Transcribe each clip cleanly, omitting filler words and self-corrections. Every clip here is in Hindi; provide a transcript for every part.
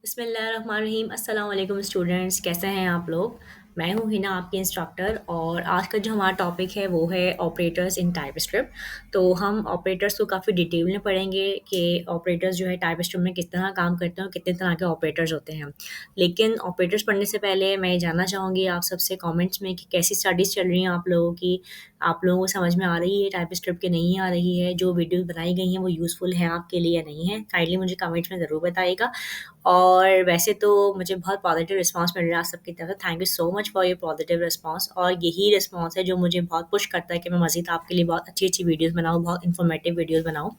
बिस्मिल्लाहिर्रहमानिर्रहीम अस्सलाम वालेकुम स्टूडेंट्स, कैसे हैं आप लोग। मैं हूँ हिना, आपकी इंस्ट्रक्टर। और आज का जो हमारा टॉपिक है वो है ऑपरेटर्स इन टाइपस्क्रिप्ट। तो हम ऑपरेटर्स को काफ़ी डिटेल में पढ़ेंगे कि ऑपरेटर्स जो है टाइपस्क्रिप्ट में किस तरह काम करते हैं और कितने तरह के ऑपरेटर्स होते हैं। लेकिन ऑपरेटर्स पढ़ने से पहले मैं ये जानना चाहूँगी आप सबसे कमेंट्स में कि कैसी स्टडीज़ चल रही हैं आप लोगों की। आप लोगों को समझ में आ रही है टाइपस्क्रिप्ट की नहीं आ रही है, जो वीडियोज़ बनाई गई हैं वो यूज़फुल है आपके लिए या नहीं है। काइंडली मुझे कमेंट्स में ज़रूर बताइएगा। और वैसे तो मुझे बहुत पॉजिटिव रिस्पांस मिल रहा है आप सबकी तरफ से। Thank you so much for your positive response. और यही रिस्पांस है जो मुझे बहुत पुश करता है कि मैं मज़ीद आपके लिए बहुत अच्छी-अच्छी वीडियोज़ बनाऊँ, बहुत इन्फॉर्मेटिव वीडियोज़ बनाऊँ।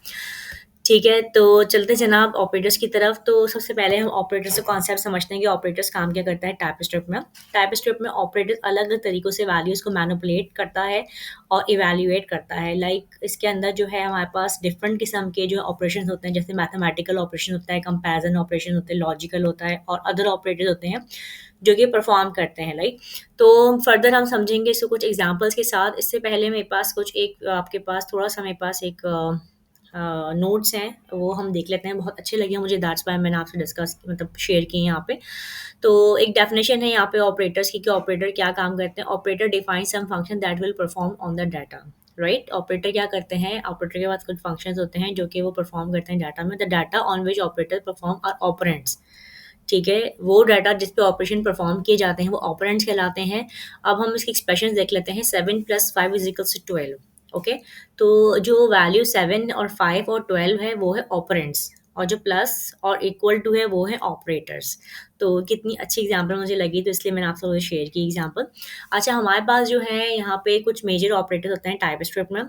ठीक है, तो चलते जनाब ऑपरेटर्स की तरफ। तो सबसे पहले हम ऑपरेटर्स का कॉन्सेप्ट समझते हैं कि ऑपरेटर्स काम क्या करता है टाइपस्क्रिप्ट में। टाइपस्क्रिप्ट में ऑपरेटर अलग-अलग तरीकों से वैल्यूज़ को मैनिपुलेट करता है और इवैल्यूएट करता है। लाइक इसके अंदर जो है हमारे पास डिफरेंट किस्म के जो ऑपरेशंस होते हैं, जैसे मैथमेटिकल ऑपरेशन होता है, कंपैरिजन ऑपरेशन होते हैं, लॉजिकल होता है और अदर ऑपरेटर्स होते हैं जो कि परफॉर्म करते हैं। लाइक तो फर्दर हम समझेंगे इसको कुछ एग्जांपल्स के साथ। इससे पहले मेरे पास कुछ एक आपके पास थोड़ा-सा मेरे पास एक नोट्स हैं, वो हम देख लेते हैं। बहुत अच्छे लगे मुझे, दैट्स व्हाई मैंने आपसे डिस्कस मतलब शेयर किए यहाँ पे। तो एक डेफिनेशन है यहाँ पे ऑपरेटर्स की कि ऑपरेटर क्या काम करते हैं। Operator define some function that will perform on the data. Right, operator क्या करते हैं, ऑपरेटर के पास कुछ फंक्शंस होते हैं जो कि वो परफॉर्म करते हैं डाटा में। The data on which operator perform are operands. ठीक है, वो डाटा जिस पे ऑपरेशन परफॉर्म किए जाते हैं वो ऑपरेंट्स कहलाते हैं। अब हम इसके एक्सप्रेशन देख लेते हैं। 7 + 5 इज इक्वल्स टू 12। ओके, तो जो वैल्यू 7 और 5 और 12 है वो है ऑपरेंट्स, और जो प्लस और इक्वल टू है वो है ऑपरेटर्स। तो कितनी अच्छी एग्जांपल मुझे लगी, तो इसलिए मैंने आप लोगों से शेयर की एग्जांपल। अच्छा, हमारे पास जो है यहाँ पे कुछ मेजर ऑपरेटर होते हैं टाइपस्क्रिप्ट में,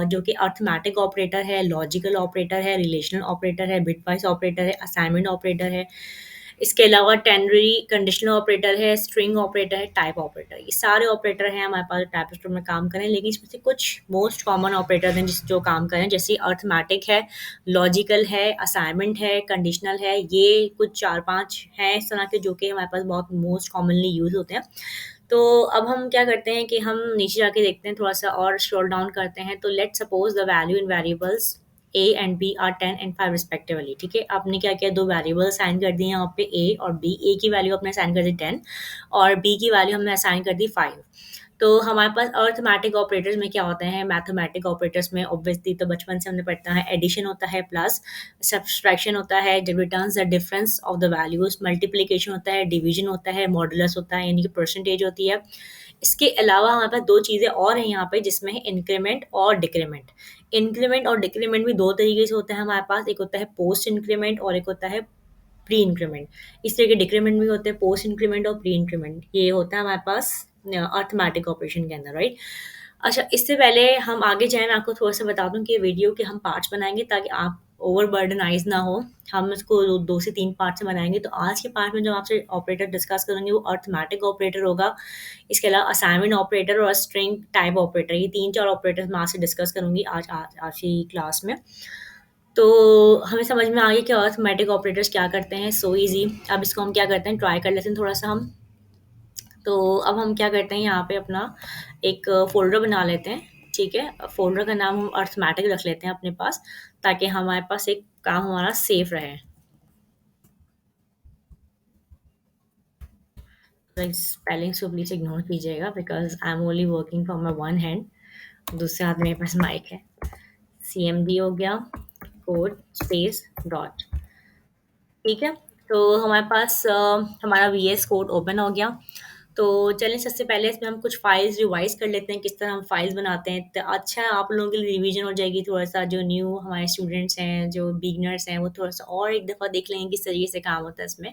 जो कि अर्थमेटिक ऑपरेटर है, लॉजिकल ऑपरेटर है, रिलेशनल ऑपरेटर है, बिटवाइज ऑपरेटर है, असाइनमेंट ऑपरेटर है। इसके अलावा टेनरी कंडीशनल ऑपरेटर है, स्ट्रिंग ऑपरेटर है, टाइप ऑपरेटर। ये सारे ऑपरेटर हैं हमारे पास टाइपस्क्रिप्ट में काम करें। लेकिन इसमें से कुछ मोस्ट कॉमन ऑपरेटर हैं जिस जो काम करें, जैसे अर्थमेटिक है, लॉजिकल है, असाइनमेंट है, कंडीशनल है। ये कुछ 4-5 हैं इस तरह के जो कि हमारे पास बहुत मोस्ट कॉमनली यूज़ होते हैं। तो अब हम क्या करते हैं कि हम नीचे जाके देखते हैं, थोड़ा-सा और स्क्रॉल डाउन करते हैं। तो let's suppose the value in variables a and b are 10 and 5 respectively. ठीक है, आपने क्या किया, 2 वेरिएबल असाइन कर दिए यहाँ पे ए और बी। ए की वैल्यू आपने असाइन कर दी 10 और बी की वैल्यू हमने असाइन कर दी 5। तो हमारे पास अर्थमेटिक ऑपरेटर्स में क्या होते हैं, मैथमेटिक ऑपरेटर्स में ऑब्वियसली तो बचपन से हमने पढ़ता है, एडिशन होता है, प्लस सब्सट्रैक्शन होता है, returns the difference of the values, multiplication होता है, डिवीजन होता है, मॉडुलस होता है यानी कि परसेंटेज होती है। इसके अलावा हमारे पास 2 चीज़ें और हैं यहाँ पे जिसमें है इंक्रीमेंट और डिक्रीमेंट। इंक्रीमेंट और डिक्रीमेंट भी 2 तरीके से होता है हमारे पास, एक होता है पोस्ट इंक्रीमेंट और एक होता है प्री इंक्रीमेंट। इस तरह के डिक्रीमेंट भी होते हैं, पोस्ट इंक्रीमेंट और प्री इंक्रीमेंट। ये होता है हमारे पास अर्थमेटिक ऑपरेशन के अंदर, राइट। अच्छा, इससे पहले हम आगे जाएँ, मैं आपको थोड़ा-सा बता दूँ कि वीडियो के हम पार्ट्स बनाएँगे ताकि आप ओवरबर्डनाइज़ ना हो। हम इसको 2 से 3 पार्ट से बनाएँगे। तो आज के पार्ट में जो आपसे ऑपरेटर डिस्कस करूँगी वो अर्थमेटिक ऑपरेटर होगा। इसके अलावा असाइनमेंट ऑपरेटर और स्ट्रिंग टाइप ऑपरेटर, ये 3-4 ऑपरेटर्स मैं आपसे डिस्कस करूँगी आज की क्लास में। तो हमें समझ में आ गया कि अरिथमेटिक ऑपरेटर्स क्या करते हैं, सो ईज़ी। अब इसको हम क्या करते हैं, ट्राई कर लेते हैं थोड़ा-सा हम। तो अब हम क्या करते हैं, यहाँ पे अपना एक फ़ोल्डर बना लेते हैं, ठीक है? फ़ोल्डर का नाम हम अरिथमेटिक रख लेते हैं अपने पास, ताकि हमारे पास एक काम हमारा सेफ रहे। तो स्पेलिंग्स को प्लीज़ इग्नोर कीजिएगा because I am only working from my one hand. दूसरे हाथ में मेरे पास माइक है। सीएमडी हो गया, कोड स्पेस डॉट। ठीक है, तो हमारे पास हमारा वीएस कोड ओपन हो गया। तो चलिए सबसे पहले इसमें हम कुछ फाइल्स रिवाइज कर लेते हैं, किस तरह हम फाइल्स बनाते हैं। तो अच्छा है, आप लोगों के लिए रिवीजन हो जाएगी। थोड़ा सा जो न्यू हमारे स्टूडेंट्स हैं, जो बिगनर्स हैं, वो थोड़ा सा और एक दफ़ा देख लेंगे किस तरीके से काम होता है इसमें।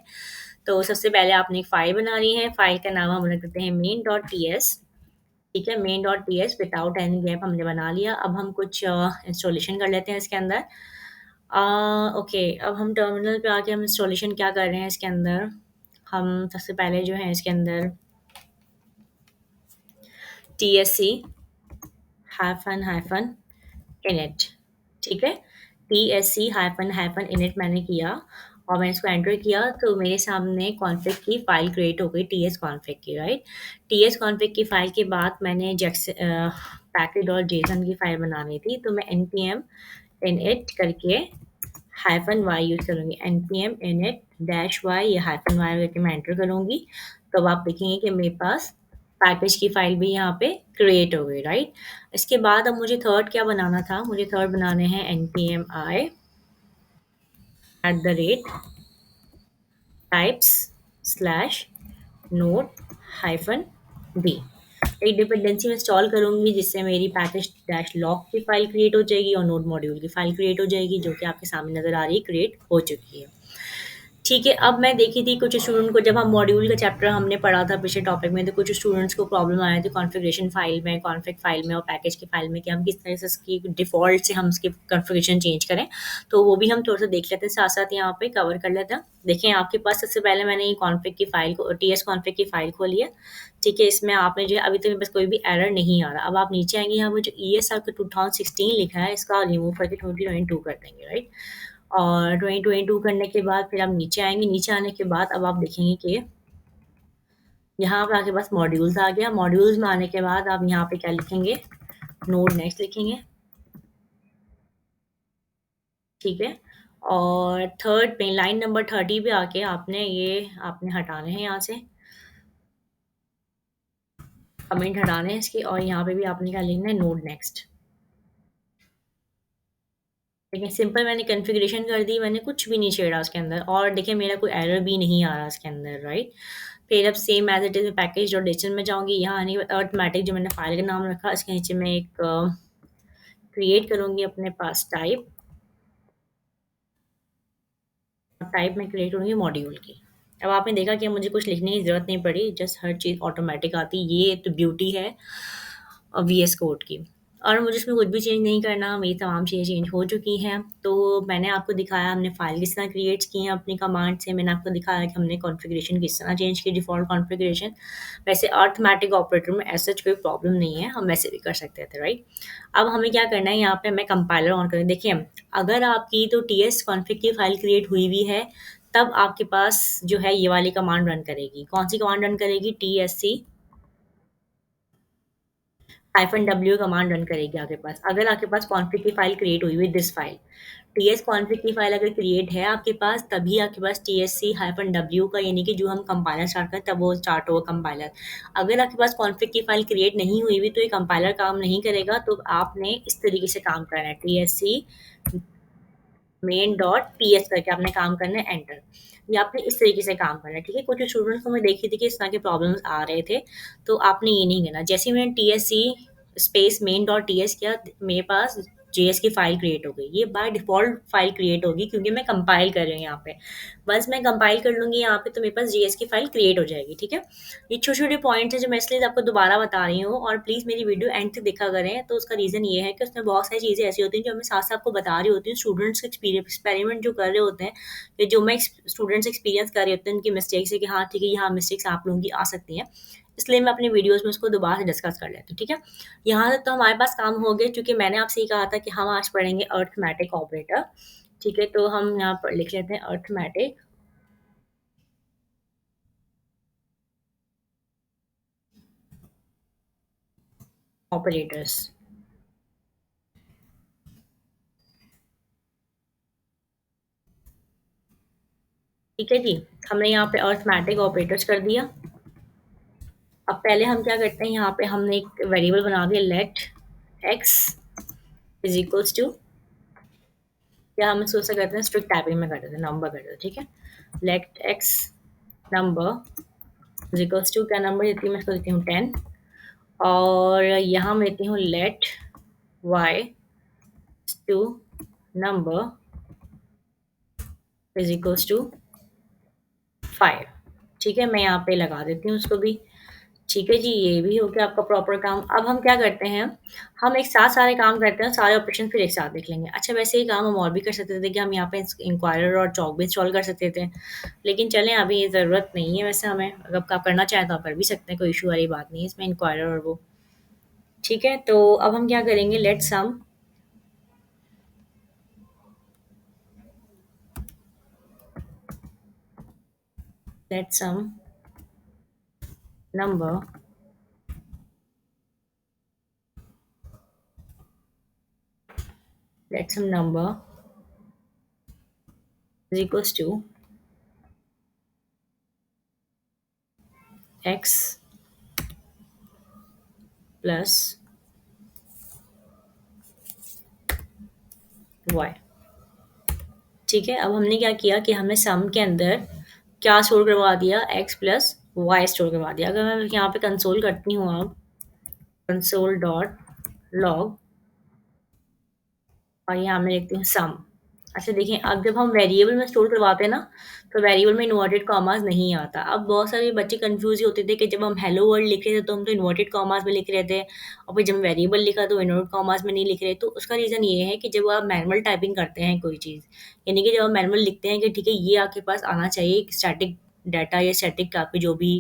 तो सबसे पहले आपने एक फ़ाइल बनानी है। फ़ाइल का नाम हम रख देते हैं मेन डॉट टी एस। ठीक है, main dot T S without any gap हमने बना लिया। अब हम कुछ इंस्टॉलेशन कर लेते हैं इसके अंदर। ओके, अब हम टर्मिनल पे आके हम इंस्टॉलेशन क्या कर रहे हैं इसके अंदर। हम सबसे पहले जो है इसके अंदर T S C hyphen hyphen init. ठीक है, T S C hyphen hyphen init मैंने किया और मैंने इसको एंटर किया तो मेरे सामने कॉन्फ़िग की फ़ाइल क्रिएट हो गई, टी एस कॉन्फ़िग की, राइट। टी एस कॉन्फ़िग की फ़ाइल के बाद मैंने पैकेज डॉट जेसन की फ़ाइल बनानी थी, तो मैं npm init करके हाइफन वाई यूज़ करूँगी, npm init डैश वाई, या हाइफन वाई करके मैं एंटर करूँगी, तो अब आप देखेंगे कि मेरे पास पैकेज की फ़ाइल भी यहाँ पे क्रिएट हो गई, राइट? इसके बाद अब मुझे थर्ड क्या बनाना था, मुझे थर्ड बनाने हैं npm I @ types slash node hyphen D. एक डिपेंडेंसी मैं इंस्टॉल करूँगी जिससे मेरी पैकेज डैश लॉग की फ़ाइल क्रिएट हो जाएगी और नोड मॉड्यूल की फ़ाइल क्रिएट हो जाएगी, जो कि आपके सामने नज़र आ रही है, क्रिएट हो चुकी है। ठीक है, अब मैं देखी थी कुछ स्टूडेंट को, जब हम मॉड्यूल का चैप्टर हमने पढ़ा था पिछले टॉपिक में, तो कुछ स्टूडेंट्स को प्रॉब्लम आया थी कॉन्फ़िगरेशन फ़ाइल में, कॉन्फ़िग फ़ाइल में और पैकेज की फ़ाइल में, कि हम किस तरह से इसकी डिफ़ॉल्ट से हम इसकी कॉन्फ़िगरेशन चेंज करें। तो वो भी हम थोड़ा-सा देख लेते हैं, साथ-साथ यहाँ पे कवर कर लेते हैं। देखिए आपके पास सबसे पहले मैंने ये कॉन्फ़िग की फ़ाइल को, टीएस कॉन्फ़िग की फ़ाइल खोली है। ठीक है, इसमें आपने जो है अभी तक मेरे पास कोई भी एरर नहीं आ रहा। अब आप नीचे आएँगे, यहाँ पे जो ईएसआर का 2016 लिखा है, इसका रिमूव करके 2022 कर देंगे, राइट? और 2022 करने के बाद फिर आप नीचे आएँगे, नीचे आने के बाद अब आप देखेंगे कि यहाँ पे आपके पास मॉड्यूल्स आ गया। मॉड्यूल्स में आने के बाद आप यहाँ पे क्या लिखेंगे, नोड नेक्स्ट लिखेंगे, ठीक है? और थर्ड पे लाइन नंबर 30 पे आके आपने हटाने हैं यहाँ से, कमेंट हटाने हैं इसके, और यहाँ पे भी आपने क्या लिखना है, नोड नेक्स्ट। देखिए सिंपल मैंने कॉन्फ़िगरेशन कर दी, मैंने कुछ भी नहीं छेड़ा उसके अंदर, और देखिए मेरा कोई एरर भी नहीं आ रहा इसके अंदर, राइट? फिर अब same as it is package dot HTML में जाऊँगी, यहाँ आने के बाद अर्थमैटिक जो मैंने फ़ाइल का नाम रखा, इसके नीचे मैं एक क्रिएट करूँगी अपने पास टाइप, और टाइप में क्रिएट करूँगी मॉड्यूल की। अब आपने देखा कि अब मुझे कुछ लिखने की ज़रूरत नहीं पड़ी, जस्ट हर चीज़ ऑटोमैटिक आती, ये तो ब्यूटी है वीएस कोड की। और मुझे इसमें कुछ भी चेंज नहीं करना, मेरी तमाम चीज़ें चेंज हो चुकी हैं। तो मैंने आपको दिखाया हमने फ़ाइल किस तरह क्रिएट्स की हैं अपनी कमांड से, मैंने आपको दिखाया कि हमने कॉन्फ़िगरेशन किस तरह चेंज की, डिफ़ॉल्ट कॉन्फ़िगरेशन। वैसे अरिथमेटिक ऑपरेटर में ऐसा कोई प्रॉब्लम नहीं है, हम वैसे भी कर सकते थे, राइट? अब हमें क्या करना है, यहाँ पे हमें कंपाइलर ऑन करें। देखिए, अगर आपकी तो टीएस कॉन्फ़िग की फ़ाइल क्रिएट हुई हुई है, तब आपके पास जो है ये वाली कमांड रन करेगी। कौन-सी कमांड रन करेगी? टीएससी -w कमांड रन करेगी आपके पास। अगर आपके पास कॉन्फ़िग की फ़ाइल क्रिएट हुई हुई दिस फ़ाइल, टीएस कॉन्फ़िग की फ़ाइल अगर क्रिएट है आपके पास, तभी आपके पास -w का, यानी कि जो हम कंपाइलर स्टार्ट करें तब वो स्टार्ट होगा कंपाइलर। अगर आपके पास कॉन्फ़िग की फ़ाइल क्रिएट नहीं हुई हुई, तो ये कंपाइलर काम नहीं करेगा। तो आपने इस तरीके से काम करना है, टीएससी मेन डॉट पीएस करके आपने काम करना है, एंटर। ये आपने इस तरीके से काम करना है, ठीक है? कुछ स्टूडेंट्स को मैं देखी थी कि इस तरह के प्रॉब्लम्स आ रहे थे, तो आपने ये नहीं करना। जैसे ही मैंने TSC space main dot TS किया, मेरे पास जेएस की फ़ाइल क्रिएट हो गई। ये बाय डिफ़ॉल्ट फ़ाइल क्रिएट होगी क्योंकि मैं कंपाइल कर रही हूँ यहाँ पे। वंस मैं कंपाइल कर लूँगी यहाँ पे, तो मेरे पास जेएस की फ़ाइल क्रिएट हो जाएगी, ठीक है? ये छोटे-छोटे पॉइंट्स हैं जो मैं इसलिए आपको दोबारा बता रही हूँ, और प्लीज़ मेरी वीडियो एंड तक देखा करें। तो उसका रीज़न ये है कि उसमें बहुत सारी चीज़ें ऐसी होती हैं जो मैं साथ-साथ आपको बता रही होती हूँ। स्टूडेंट्स एक्सपेरिमेंट जो कर रहे होते हैं, या जो मैं स्टूडेंट्स एक्सपीरियंस कर रहे होते हैं उनकी मिस्टेक्स से, कि हाँ ठीक है, यहाँ मिस्टेक्स आप लोगों की आ सकती हैं। इसलिए मैं अपनी वीडियोज़ में उसको दोबारा से डिस्कस कर लेती हूँ, ठीक है? यहाँ तक तो हमारे पास काम हो गया, क्योंकि मैंने आपसे ये कहा था कि हम आज पढ़ेंगे अरिथमेटिक ऑपरेटर, ठीक है? तो हम यहाँ पर लिख लेते हैं अरिथमेटिक ऑपरेटर्स। ठीक है जी, हमने यहाँ पे अरिथमेटिक ऑपरेटर्स कर दिया। अब पहले हम क्या करते हैं, यहाँ पे हमने एक वेरिएबल बना दिया, let X is equals to, या हम इसको ऐसा करते हैं, स्ट्रिक्ट टाइपिंग में कर देते हैं, नंबर कर देते हैं, ठीक है? Let X number is equals to, क्या नंबर देती हूँ मैं, इसको देती हूँ 10, और यहाँ मैं देती हूँ let Y two number is equals to 5। ठीक है, मैं यहाँ पे लगा देती हूँ उसको भी। ठीक है जी, ये भी हो गया आपका प्रॉपर काम। अब हम क्या करते हैं, हम एक साथ सारे काम करते हैं, सारे ऑपरेशन फिर एक साथ देख लेंगे। अच्छा, वैसे ही काम हम और भी कर सकते थे कि हम यहाँ पे इंक्वायरर और चॉक भी इंस्टॉल कर सकते थे, लेकिन चलें अभी ये ज़रूरत नहीं है वैसे हमें। अगर आप करना चाहें तो आप कर भी सकते हैं, कोई इशू वाली बात नहीं है इसमें, इंक्वायरर और वो। ठीक है, तो अब हम क्या करेंगे, let sum number let sum number is equals to X plus Y. ठीक है, अब हमने क्या किया कि हमने सम के अंदर क्या स्टोर करवा दिया, एक्स प्लस वाई स्टोर करवा दिया। अगर मैं यहाँ पे कंसोल करती हूँ, अब कंसोल डॉट लॉग और यहाँ मैं लिखती हूँ सम। अच्छा देखिए, अब जब हम वेरिएबल में स्टोर करवाते हैं ना, तो वेरिएबल में इन्वर्टेड कॉमास नहीं आता। अब बहुत सारे बच्चे कंफ्यूज ही होते थे कि जब हम हेलो वर्ल्ड लिख रहे थे तो हम तो इन्वर्टेड कॉमास में लिख रहे थे, और फिर जब वेरिएबल लिखा तो इन्वर्टेड कॉमास में नहीं लिख रहे। तो उसका रीज़न ये है कि जब आप मैनुअल टाइपिंग करते हैं कोई चीज़, यानी कि जब आप मैनुअल लिखते हैं कि ठीक है ये आपके पास आना चाहिए स्टैटिक डाटा या स्टैटिक आपके जो भी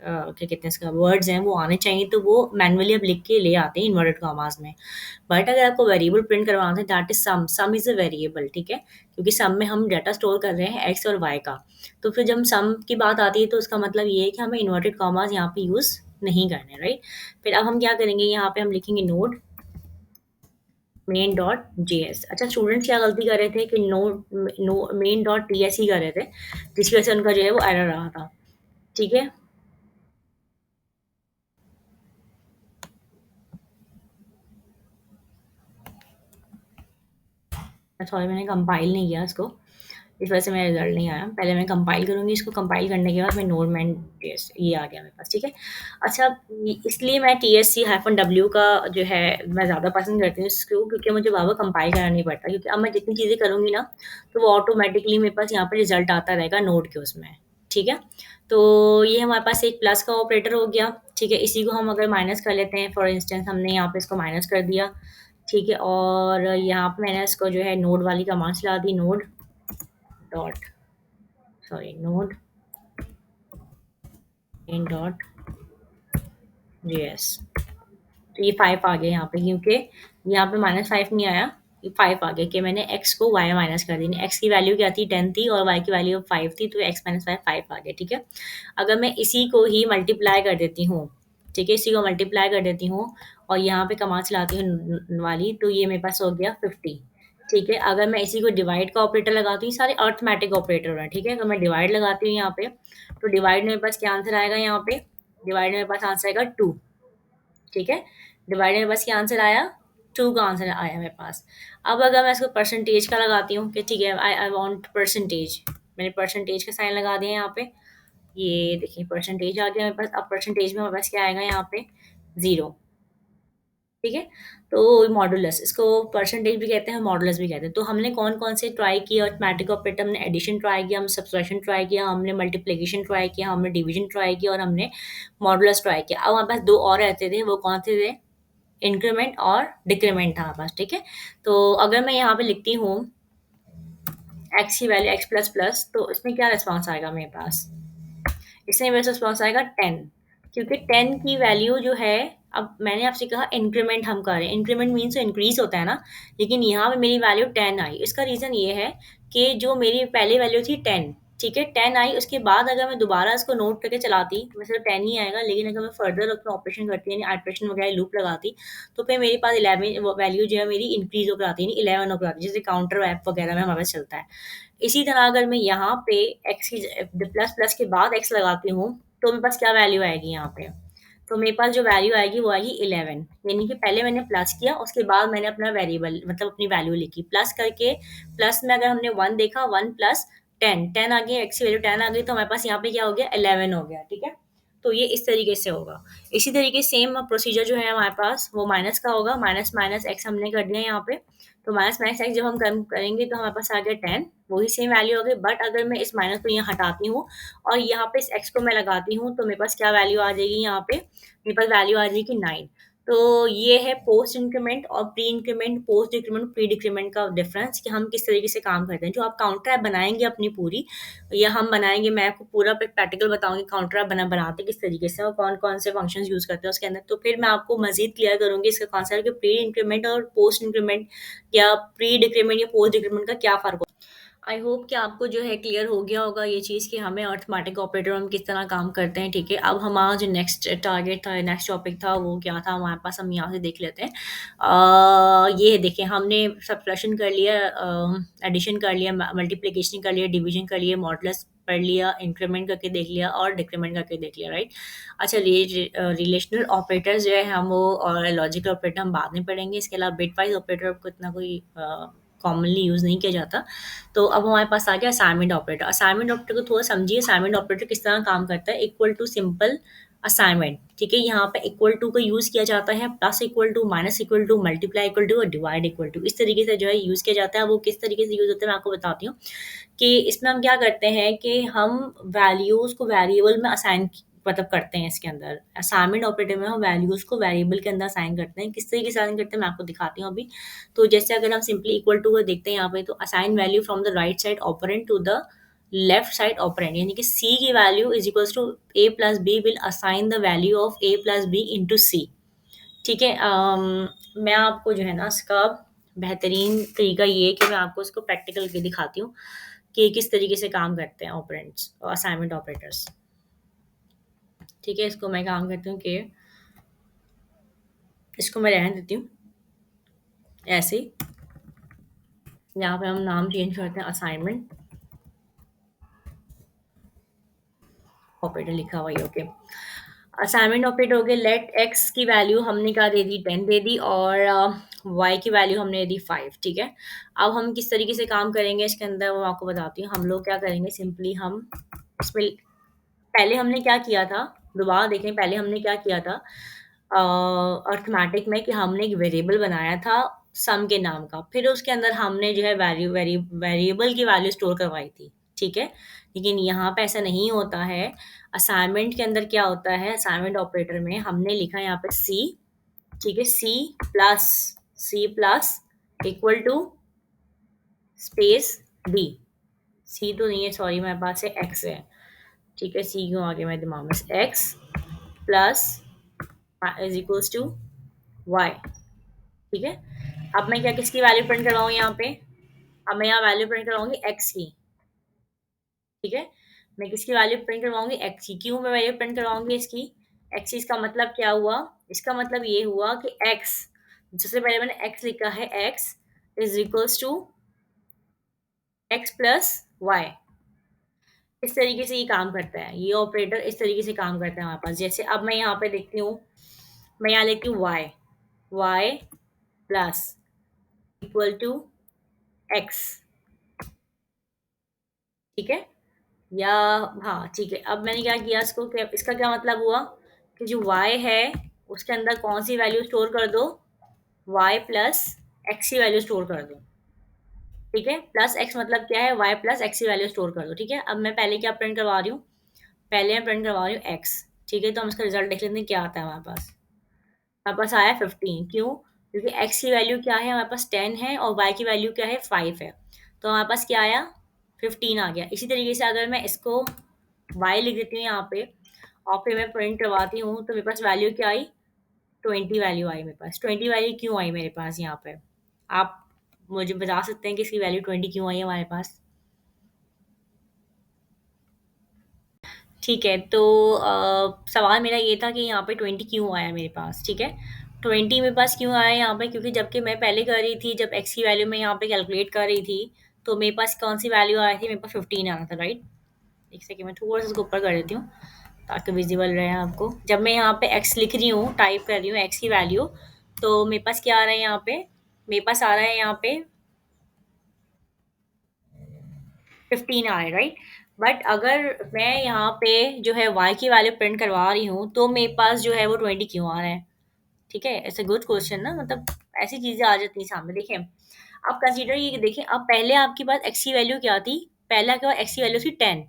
क्या कहते हैं इसका वर्ड्स हैं वो आने चाहिए, तो वो मैनुअली आप लिख के ले आते हैं इन्वर्टेड कॉमास में। बट अगर आपको वेरिएबल प्रिंट करवाना है, that is sum. Sum is a variable, ठीक है, क्योंकि सम में हम डाटा स्टोर कर रहे हैं एक्स और वाई का। तो फिर जब हम सम की बात आती है तो उसका मतलब ये है कि हमें इन्वर्टेड कॉमास यहाँ पे यूज नहीं करने, राइट। फिर अब हम क्या करेंगे, यहाँ पे हम लिखेंगे नोड मेन डॉट जेएस। अच्छा, स्टूडेंट्स क्या गलती कर रहे थे कि नो मेन डॉट टीएस ही कर रहे थे, जिसकी वजह से उनका जो है वो एरर रहा था। ठीक है, सॉरी मैंने कंपाइल नहीं किया इसको, इस वजह से मेरा रिजल्ट नहीं आया। पहले मैं कंपाइल करूँगी, इसको कंपाइल करने के बाद मैं नोडमैन टीएस ये आ गया मेरे पास। ठीक है, अच्छा इसलिए मैं टीएससी हाइफन डब्ल्यू का जो है मैं ज़्यादा पसंद करती हूँ इसको, क्योंकि मुझे बाबा कंपाइल करना नहीं पड़ता, क्योंकि अब मैं जितनी चीज़ें करूँगी ना तो वो ऑटोमेटिकली मेरे पास यहाँ पर रिजल्ट आता रहेगा नोड के उसमें। ठीक है, तो ये हमारे पास एक प्लस का ऑपरेटर हो गया। ठीक है, इसी को हम अगर माइनस कर लेते हैं, फॉर इंस्टेंस हमने यहाँ पे इसको माइनस कर दिया। ठीक है, और यहाँ पे मैंने इसको जो है नोड वाली कमांड चला दी, node dot sorry node in dot JS. तो ये 5 आ गया यहाँ पे, क्योंकि यहाँ पे -5 नहीं आया, ये 5 आ गया कि मैंने x को y माइनस कर दी। x की वैल्यू क्या थी, 10 थी, और y की वैल्यू 5 थी, तो x माइनस 5 5 आ गया। ठीक है, अगर मैं इसी को ही मल्टीप्लाई कर देती हूँ, ठीक है, इसी को मल्टीप्लाई कर देती हूँ और यहाँ पे कमा चलाती हूँ वाली, तो ये मेरे पास हो गया 50। ठीक है, अगर मैं इसी को डिवाइड का ऑपरेटर लगाती हूँ, सारे अर्थमेटिक ऑपरेटर हैं। ठीक है, अगर मैं डिवाइड लगाती हूँ यहाँ पे, तो डिवाइड में मेरे पास क्या आंसर आएगा, यहाँ पे डिवाइड में मेरे पास आंसर आएगा 2। ठीक है, डिवाइड में बस ये आंसर आया, 2 का आंसर आया मेरे पास। अब अगर मैं इसको परसेंटेज का लगाती हूँ कि ठीक है आई आई वांट परसेंटेज, मैंने परसेंटेज का साइन लगा दिया यहाँ पे, ये देखिए परसेंटेज आ गया मेरे पास। अब परसेंटेज में मेरे पास क्या आएगा यहाँ पे, 0। ठीक है, तो मॉडुलस, इसको परसेंटेज भी कहते हैं, मॉडुलस भी कहते हैं। तो हमने कौन कौन से ट्राई किया, अरिथमेटिक ऑपरेटर, हमने एडिशन ट्राई किया, हमने सब्सट्रैक्शन ट्राई किया, हमने मल्टीप्लिकेशन ट्राई किया, हमने डिवीजन ट्राई किया, और हमने मॉडुलस ट्राई किया। अब हमारे पास 2 और रहते थे, वो कौन से थे, इंक्रीमेंट और डिक्रीमेंट था हमारे पास। ठीक है, तो अगर मैं यहाँ पे लिखती हूँ एक्स की वैल्यू एक्स प्लस प्लस, तो इसमें क्या रिस्पॉन्स आएगा मेरे पास, इसमें मेरे रिस्पॉन्स आएगा 10, क्योंकि 10 की वैल्यू जो है, अब मैंने आपसे कहा इंक्रीमेंट हम कर रहे हैं, इंक्रीमेंट मीन्स तो इंक्रीज होता है ना, लेकिन यहाँ पे मेरी वैल्यू 10 आई। इसका रीज़न ये है कि जो मेरी पहले वैल्यू थी 10, ठीक है 10 आई, उसके बाद अगर मैं दोबारा इसको नोट करके चलाती तो सिर्फ 10 ही आएगा, लेकिन अगर मैं फर्दर उसमें ऑपरेशन करती यानी आइट्रेशन वगैरह लूप लगाती, तो फिर मेरे पास 11 वैल्यू जो है मेरी इंक्रीज होकर आती है, यानी 11 होकर आती है, जैसे काउंटर ऐप वगैरह में हमारे पास चलता है। इसी तरह अगर मैं यहाँ पे एक्स की प्लस प्लस के बाद एक्स लगाती हूँ, तो मेरे पास क्या वैल्यू आएगी यहाँ पे, तो मेरे पास जो वैल्यू आएगी वो आएगी 11, यानी कि पहले मैंने प्लस किया, उसके बाद मैंने अपना वेरिएबल मतलब अपनी वैल्यू लिखी प्लस करके। प्लस में अगर हमने 1 देखा, 1 प्लस 10 आ गई, एक्स की वैल्यू 10 आ गई, तो हमारे पास यहाँ पे क्या हो गया, 11 हो गया। ठीक है, तो ये इस तरीके से होगा। इसी तरीके सेम प्रोसीजर जो है हमारे पास वो माइनस का होगा, माइनस माइनस एक्स हमने कर दिया यहाँ पे, तो माइनस माइनस एक्स जब हम कम करेंगे तो हमारे पास आ गया 10, वही सेम वैल्यू हो गई। बट अगर मैं इस माइनस को यहाँ हटाती हूँ और यहाँ पे इस एक्स को मैं लगाती हूँ, तो मेरे पास क्या वैल्यू आ जाएगी, यहाँ पे मेरे पास वैल्यू आ जाएगी 9। तो ये है पोस्ट इंक्रीमेंट और pre increment, post decrement pre decrement का डिफरेंस, कि हम किस तरीके से काम करते हैं। जो आप काउंटर ऐप बनाएंगे अपनी पूरी, या हम बनाएंगे, मैं आपको पूरा प्रैक्टिकल बताऊंगी काउंटर ऐप बनाते किस तरीके से और कौन कौन से फंक्शंस यूज करते हैं उसके अंदर, तो फिर मैं आपको मजीद क्लियर करूंगी इसका कॉन्सेप्ट कि प्री इंक्रीमेंट और पोस्ट इंक्रीमेंट या प्री डिक्रीमेंट या पोस्ट डिक्रीमेंट का क्या फर्क होता है। आई होप कि आपको जो है क्लियर हो गया होगा ये चीज़ कि हमें अर्थमेटिक ऑपरेटर हम किस तरह काम करते हैं, ठीक है। अब हमारा जो नेक्स्ट टारगेट था, नेक्स्ट टॉपिक था, वो क्या था हमारे पास, हम यहाँ से देख लेते हैं। ये देखिए, हमने सब्ट्रैक्शन कर लिया, एडिशन कर लिया, मल्टीप्लिकेशन कर लिया, डिवीजन कर लिया, मॉडुलस पढ़ लिया, इंक्रीमेंट करके देख लिया और डिक्रीमेंट करके देख लिया, राइट। अच्छा, रिलेशनल ऑपरेटर्स जो है हम वो, और लॉजिकल ऑपरेटर हम बाद में पढ़ेंगे। इसके अलावा बिट वाइज ऑपरेटर को इतना कोई कॉमनली यूज़ नहीं किया जाता। तो अब हमारे पास आ गया असाइनमेंट ऑपरेटर। असाइनमेंट ऑपरेटर को थोड़ा समझिए, असाइनमेंट ऑपरेटर किस तरह काम करता है। इक्वल टू सिंपल असाइनमेंट, ठीक है। यहाँ पे इक्वल टू का यूज़ किया जाता है, plus equal to, minus equal to, multiply equal to और डिवाइड इक्वल टू, इस तरीके से जो है यूज़ किया जाता है। वो किस तरीके से यूज़ होता है मैं आपको बताती हूँ कि इसमें हम क्या करते हैं कि हम वैल्यूज़ को वेरिएबल में असाइन मतलब करते हैं। इसके अंदर असाइनमेंट ऑपरेटर में हम वैल्यूज़ को वेरिएबल के अंदर असाइन करते हैं। किस तरीके से असाइन करते हैं मैं आपको दिखाती हूँ अभी। तो जैसे अगर हम सिंपली इक्वल टू को देखते हैं यहाँ पे, तो assign value from the right side operand to the left side operand, यानी कि सी की value is equals to A plus B will assign the value of A plus B into C, ठीक है। मैं आपको जो है ना इसका बेहतरीन तरीका ये है कि मैं आपको इसको प्रैक्टिकल के दिखाती हूँ कि किस तरीके से काम करते हैं ऑपरेंड्स और असाइनमेंट ऑपरेटर्स, ठीक है। इसको मैं काम करती हूँ कि इसको मैं रहने देती हूँ ऐसे ही। यहाँ पे हम नाम चेंज करते हैं, असाइनमेंट ऑपरेटर लिखा हुआ है, ओके। असाइनमेंट ऑपरेटर हो गया, लेट एक्स की वैल्यू हमने क्या दे दी, 10 दे दी, और वाई की वैल्यू हमने दे दी 5, ठीक है। अब हम किस तरीके से काम करेंगे इसके अंदर वो आपको बताती हूँ। हम लोग क्या करेंगे, सिंपली हम इसमें पहले हमने क्या किया था, दोबारा देखें, पहले हमने क्या किया था अर्थमेटिक में कि हमने एक वेरिएबल बनाया था सम के नाम का, फिर उसके अंदर हमने जो है वेरिएबल की वैल्यू स्टोर करवाई थी, ठीक है। लेकिन यहाँ पे ऐसा नहीं होता है। असाइनमेंट के अंदर क्या होता है, असाइनमेंट ऑपरेटर में हमने लिखा यहाँ पे सी, ठीक है, C plus equal to space D. C तो नहीं है, सॉरी, मेरे पास है एक्स है, ठीक है। सी क्यों आ गया मेरे दिमाग में, X plus is equals to Y, ठीक है। अब मैं क्या किसकी वैल्यू प्रिंट करवाऊँ यहाँ पे, अब मैं यहाँ वैल्यू प्रिंट करवाऊंगी एक्स की, ठीक है। मैं किसकी वैल्यू प्रिंट करवाऊंगी, एक्स की। क्यों मैं वैल्यू प्रिंट करवाऊंगी इसकी, एक्स, इसका मतलब क्या हुआ, इसका मतलब ये हुआ कि एक्स, सबसे पहले मैंने एक्स लिखा है, X is equals to X plus Y. इस तरीके से ये काम करता है, ये ऑपरेटर इस तरीके से काम करता है हमारे पास। जैसे अब मैं यहाँ पे देखती हूँ, मैं यहाँ लिखती हूँ Y, Y plus equal to X, ठीक है। या हाँ, ठीक है। अब मैंने क्या किया इसको, इसका क्या मतलब हुआ कि जो y है उसके अंदर कौन सी वैल्यू स्टोर कर दो, y प्लस एक्स की वैल्यू स्टोर कर दो, ठीक है। प्लस एक्स मतलब क्या है, y प्लस एक्स की वैल्यू स्टोर कर दो, ठीक है। अब मैं पहले क्या प्रिंट करवा रही हूँ, पहले मैं प्रिंट करवा रही हूँ एक्स, ठीक है। तो हम इसका रिजल्ट देख लेते हैं क्या आता है हमारे पास। हमारे पास आया 15, क्यों, क्योंकि एक्स की वैल्यू क्या है हमारे पास 10 है और y की वैल्यू क्या है 5 है, तो हमारे पास क्या आया 15 आ गया। इसी तरीके से अगर मैं इसको y लिख देती हूँ यहाँ पे और फिर मैं प्रिंट करवाती हूँ, तो मेरे पास वैल्यू क्या आई, 20 वैल्यू आई मेरे पास। 20 वैल्यू क्यों आई मेरे पास यहाँ पे, आप मुझे बता सकते हैं कि इसकी वैल्यू 20 क्यों आई है हमारे पास। ठीक है, तो सवाल मेरा ये था कि यहाँ पे 20 क्यों आया मेरे पास, ठीक है। 20 मेरे पास क्यों आया यहाँ पे, क्योंकि जबकि मैं पहले कर रही थी, जब एक्स की वैल्यू मैं यहाँ पे कैलकुलेट कर रही थी, तो मेरे पास कौन सी वैल्यू आई थी, मेरे पास 15 आना था, राइट। एक सेकेंड, मैं थोड़ा सा इसको ऊपर कर देती हूँ ताकि विजिबल रहे आपको। जब मैं यहाँ पे एक्स लिख रही हूँ, टाइप कर रही हूँ एक्स की वैल्यू, तो मेरे पास क्या आ रहा है यहाँ पे, मेरे पास आ रहा है यहाँ पे 15 आ रहा है, राइट। बट अगर मैं यहाँ पे जो है वाई की वैल्यू प्रिंट करवा रही हूँ, तो मेरे पास जो है वो 20 क्यों आ रहा है, ठीक है। इट्स अ गुड क्वेश्चन ना, मतलब ऐसी चीज़ें आ जाती हैं सामने। देखिए, अब कंसीडर ये देखें, अब पहले आपके पास एक्स की वैल्यू क्या थी, पहले आपके पास एक्स की वैल्यू थी 10,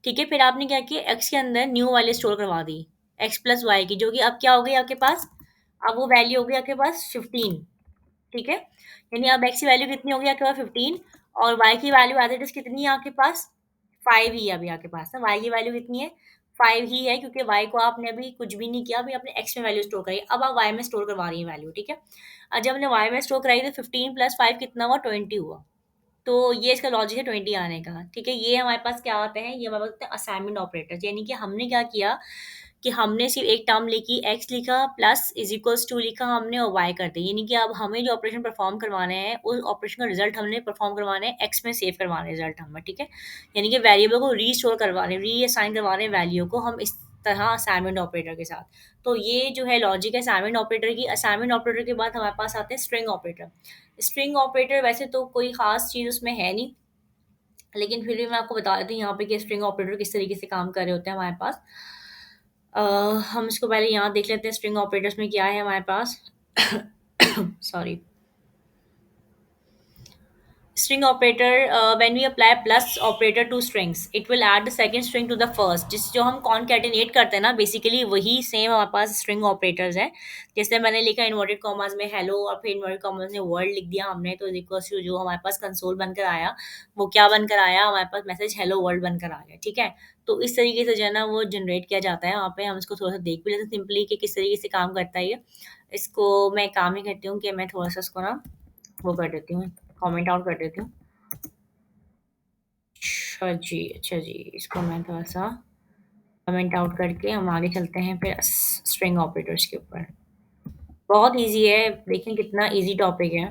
ठीक है। फिर आपने क्या किया, एक्स के अंदर न्यू वैल्यू स्टोर करवा दी, एक्स प्लस वाई की, जो कि अब क्या हो गई आपके पास, अब वो वैल्यू हो गई आपके पास 15, ठीक है। यानी अब एक्स की वैल्यू कितनी हो गई आपके पास 15, और वाई की वैल्यू एज इट इज कितनी है आपके पास, 5 ही है अभी आपके पास ना। वाई की वैल्यू कितनी है, 5 ही है, क्योंकि वाई को आपने अभी कुछ भी नहीं किया, अभी आपने एक्स में वैल्यू स्टोर करी, अब आप वाई में स्टोर करवा रही है वैल्यू, ठीक है। और जब हमने वाई में स्टोर कराई तो 15 प्लस 5 कितना हुआ, 20 हुआ, तो ये इसका लॉजिक है 20 आने का, ठीक है? ये हमारे पास क्या आते हैं, ये हमारे पास होते हैं असाइनमेंट ऑपरेटर्स, यानी कि हमने क्या किया कि हमने सिर्फ़ एक टर्म लिखी, x लिखा प्लस इज़ इक्वल्स टू लिखा हमने और y कर दी। यानी कि अब हमें जो ऑपरेशन परफ़ॉर्म करवाने हैं, उस ऑपरेशन का रिज़ल्ट हमने परफ़ॉर्म करवाने हैं, x में सेव करवाने हैं रिज़ल्ट हमें, ठीक है? यानी कि वेरिएबल को रीस्टोर करवाने, रीअसाइन करवाने वैल्यू को हम इस तरह असाइनमेंट ऑपरेटर के साथ। तो ये जो है लॉजिक है असाइनमेंट ऑपरेटर की। असाइनमेंट ऑपरेटर के बाद हमारे पास आते हैं स्ट्रिंग ऑपरेटर। स्ट्रिंग ऑपरेटर वैसे तो कोई ख़ास चीज़ उसमें है नहीं, लेकिन फिर भी मैं आपको बता देती हूँ यहाँ पे कि स्ट्रिंग ऑपरेटर किस तरीके से काम कर रहे होते हैं हमारे पास। अ, हम इसको पहले यहाँ देख लेते हैं स्ट्रिंग ऑपरेटर्स में क्या है हमारे पास। Sorry. String operator, when we apply plus operator to strings, it will add the second string to the first, जिस जो हम concatenate करते हैं ना, बेसिकली वही सेम हमारे पास स्ट्रिंग ऑपरेटर्स है। जैसे मैंने लिखा इन्वर्टेड कॉमास में हेलो और फिर इन्वर्टेड कॉमास में वर्ड लिख दिया हमने, तो इक्वल्स टू जो हमारे पास कंसोल बनकर आया, वो क्या बनकर आया, हमारे पास मैसेज हेलो वर्ल्ड बनकर आ गया, ठीक है? तो इस तरीके से जो है ना वो जनरेट किया जाता है। वहाँ पे हम इसको थोड़ा सा देख भी लेते हैं सिंपली कि किस तरीके से काम करता है ये। इसको मैं काम ही करती हूँ कि मैं थोड़ा सा इसको ना वो कर देती हूँ, कमेंट आउट कर देती हूँ। अच्छा जी, अच्छा जी। इसको मैं थोड़ा-सा कमेंट आउट करके हम आगे चलते हैं फिर स्ट्रिंग ऑपरेटर्स के ऊपर। बहुत ईज़ी है, देखें कितना ईज़ी टॉपिक है।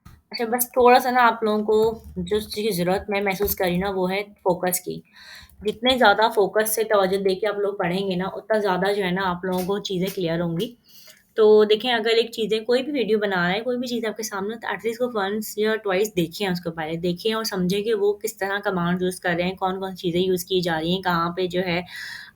अच्छा बस थोड़ा-सा ना आप लोगों को जिस चीज़ की ज़रूरत मैं महसूस कर रही हूँ ना वो है फ़ोकस की। जितने ज़्यादा फ़ोकस से तवज्जो दे के आप लोग पढ़ेंगे ना, उतना ज़्यादा जो है ना आप लोगों को चीज़ें क्लियर होंगी। तो देखें अगर एक चीज़ें कोई भी वीडियो बना रहा है, कोई भी चीज़ आपके सामने तो एटलीस्ट वो वन्स या ट्वाइस देखें उसको पहले। देखें और समझें कि वो किस तरह कमांड यूज़ कर रहे हैं, कौन-कौन सी चीज़ें यूज़ की जा रही हैं, कहाँ पे जो है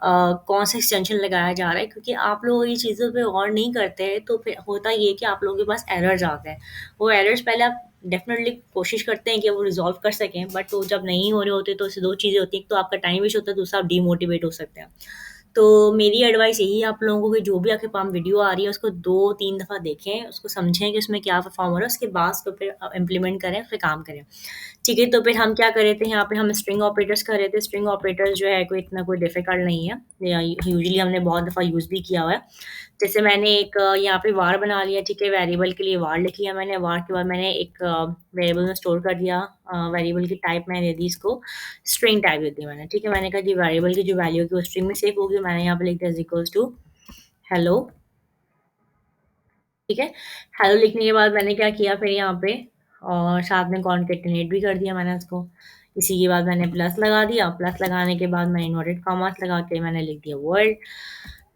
कौन सा एक्सटेंशन लगाया जा रहा है। क्योंकि आप लोग ये चीज़ों पे गौर नहीं करते हैं, तो फिर होता ये है कि आप लोगों के पास एरर्स आते हैं। वो एरर्स पहले आप डेफ़िनेटली कोशिश करते हैं कि वो रिज़ॉल्व कर सकें, बट वो जब नहीं हो रहे होते तो उससे 2 चीज़ें होती हैं, एक तो आपका टाइम वेस्ट होता है, दूसरा आप डीमोटिवेट हो सकते हैं। तो मेरी एडवाइस यही है आप लोगों को कि जो भी आपके पास वीडियो आ रही है उसको 2-3 दफ़ा देखें, उसको समझें कि उसमें क्या परफ़ॉर्म हो रहा है, उसके बाद उसको फिर इम्प्लीमेंट करें, फिर काम करें। ठीक है, तो फिर हम क्या कर रहे थे यहाँ पे हम स्ट्रिंग ऑपरेटर्स कर रहे थे। स्ट्रिंग ऑपरेटर्स जो है कोई इतना कोई डिफ़िकल्ट नहीं है। या यूजुअली हमने बहुत दफ़ा यूज़ भी किया हुआ है। जैसे मैंने एक यहाँ पे var बना लिया, ठीक है, वेरिएबल के लिए var लिख लिया मैंने, var के बाद मैंने एक वेरिएबल में स्टोर कर दिया। वेरिएबल की टाइप मैंने दे दी इसको, स्ट्रिंग टाइप दे दी मैंने, ठीक है। मैंने कहा जी वेरिएबल की जो वैल्यू होगी वो स्ट्रिंग में सेव होगी, मैंने यहाँ पे लिख दिया इज़ इक्वल्स टू हेलो, ठीक है। हेलो लिखने के बाद मैंने क्या किया फिर यहाँ पे और साथ में कॉन्केटेनेट भी कर दिया मैंने उसको। इसी के बाद मैंने प्लस लगा दिया, प्लस लगाने के बाद मैंने इन्वर्टेड कॉमास लगा के मैंने लिख दिया वर्ल्ड।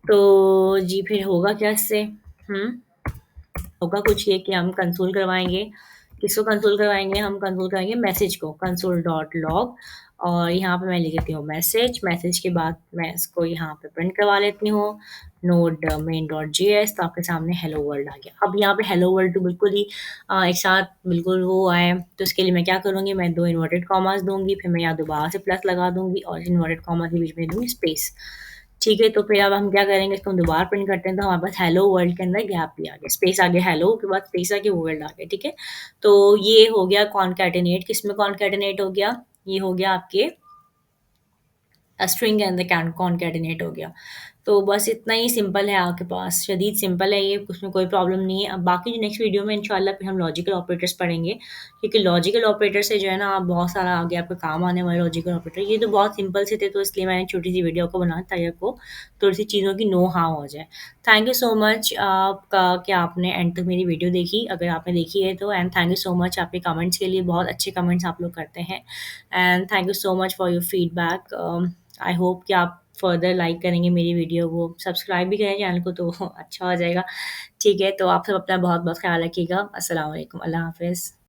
तो जी फिर होगा क्या इससे? हुँ। होगा कुछ ये कि हम कंसोल करवाएँगे। किसको कंसोल करवाएँगे? हम कंसोल कराएँगे मैसेज को, कंसोल डॉट लॉग और यहाँ पे मैं लिख देती हूँ मैसेज। मैसेज के बाद मैं इसको यहाँ पे प्रिंट करवा लेती हूँ, नोड मेन डॉट जेएस, तो आपके सामने हेलो वर्ल्ड आ गया। अब यहाँ पे हेलो वर्ल्ड तो बिल्कुल ही एक साथ बिल्कुल वो आए, तो इसके लिए मैं क्या करूँगी, मैं 2 इन्वर्टेड कॉमास दूँगी, फिर मैं यहाँ दोबारा से प्लस लगा दूँगी और इन्वर्टेड कॉमा के बीच में दूँगी स्पेस। ठीक है, तो फिर अब हम क्या करेंगे, इसको हम दोबारा प्रिंट करते हैं, तो हमारे पास हेलो वर्ल्ड के अंदर गैप भी आ गया, स्पेस आ गया हेलो के बाद स्पेस आ गया वर्ल्ड आ गया, ठीक है। तो ये हो गया कॉनकैटिनेट, किसमें कॉनकैटिनेट हो गया, ये हो गया आपके स्ट्रिंग के अंदर कैन कॉनकैटिनेट हो गया। तो बस इतना ही सिंपल है आपके पास, शदीद सिंपल है ये, उसमें कोई प्रॉब्लम नहीं है। अब बाकी जो नेक्स्ट वीडियो में इंशाल्लाह फिर हम लॉजिकल ऑपरेटर्स पढ़ेंगे, क्योंकि लॉजिकल ऑपरेटर से जो है ना आप बहुत सारा आगे आपका काम आने वाला है लॉजिकल ऑपरेटर। ये तो बहुत सिंपल से थे, तो इसलिए मैंने छोटी-सी वीडियो आपको बनाया ताकि आपको थोड़ी-सी चीज़ों की नो हाउ हो जाए। थैंक यू सो मच आपका कि आपने एंड तक मेरी वीडियो देखी, अगर आपने देखी है तो, and thank you so much आपके कमेंट्स के लिए, बहुत अच्छे कमेंट्स आप लोग करते हैं। And thank you so much for your feedback. I hope कि आप फर्दर लाइक करेंगे मेरी वीडियो को, सब्सक्राइब भी करें चैनल को तो अच्छा हो जाएगा। ठीक है, तो आप सब अपना बहुत-बहुत ख़्याल रखिएगा। अस्सलाम वालेकुम, अल्लाह हाफ़िज़।